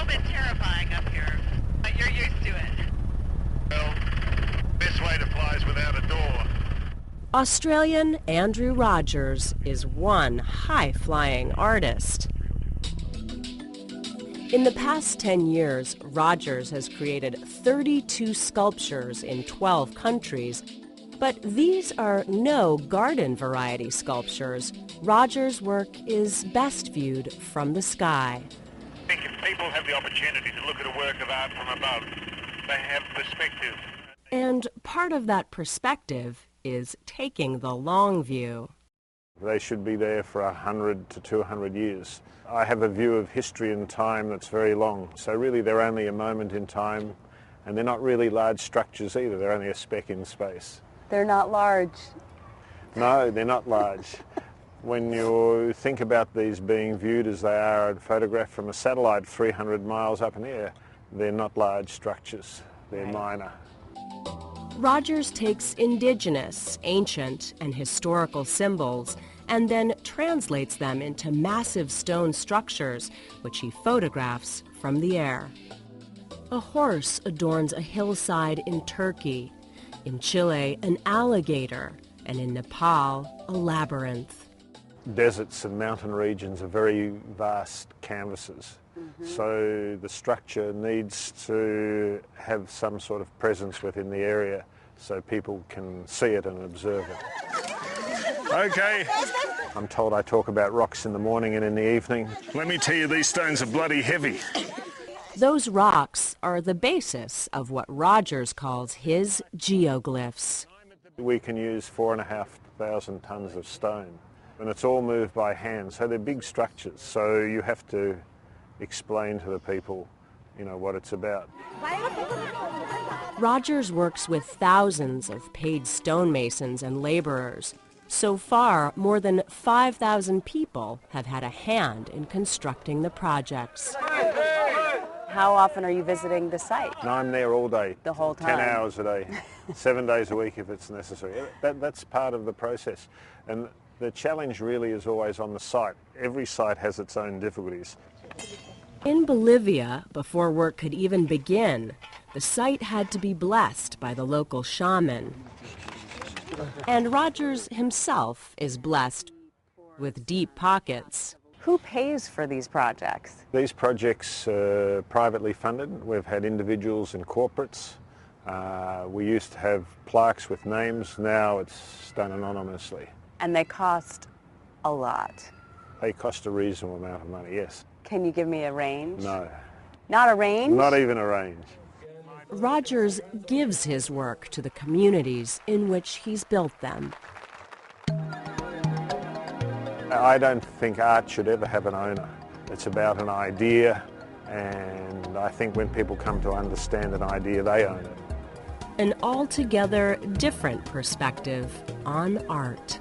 little bit terrifying up here, but you're used to it. Well, best way to fly is without a door. Australian Andrew Rogers is one high-flying artist. In the past 10 years, Rogers has created 32 sculptures in 12 countries. But these are no garden variety sculptures. Rogers' work is best viewed from the sky. I think if people have the opportunity to look at a work of art from above, they have perspective. And part of that perspective is taking the long view. They should be there for 100 to 200 years. I have a view of history and time that's very long. So really they're only a moment in time, and they're not really large structures either. They're only a speck in space. They're not large. No, they're not large. When you think about these being viewed as they are and photographed from a satellite 300 miles up in the air, they're not large structures. They're minor. Rogers takes indigenous, ancient, and historical symbols and then translates them into massive stone structures, which he photographs from the air. A horse adorns a hillside in Turkey. In Chile, an alligator, and in Nepal, a labyrinth. Deserts and mountain regions are very vast canvases. So the structure needs to have some sort of presence within the area so people can see it and observe it. Okay, I'm told I talk about rocks in the morning and in the evening. let me tell you, these stones are bloody heavy. Those rocks are the basis of what Rogers calls his geoglyphs. We can use 4,500 tons of stone, and it's all moved by hand, so they're big structures. So you have to explain to the people, what it's about. Rogers works with thousands of paid stonemasons and laborers. So far, more than 5,000 people have had a hand in constructing the projects. How often are you visiting the site? No, I'm there all day. The whole time? 10 hours a day, 7 days a week if it's necessary. That's part of the process. And the challenge really is always on the site. Every site has its own difficulties. In Bolivia, before work could even begin, the site had to be blessed by the local shaman. And Rogers himself is blessed with deep pockets. Who pays for these projects? These projects are privately funded. We've had individuals and corporates. We used to have plaques with names. Now it's done anonymously. And they cost a lot. They cost a reasonable amount of money, yes. Can you give me a range? No. Not a range? Not even a range. Rogers gives his work to the communities in which he's built them. I don't think art should ever have an owner. It's about an idea, and I think when people come to understand an idea, they own it. An altogether different perspective on art.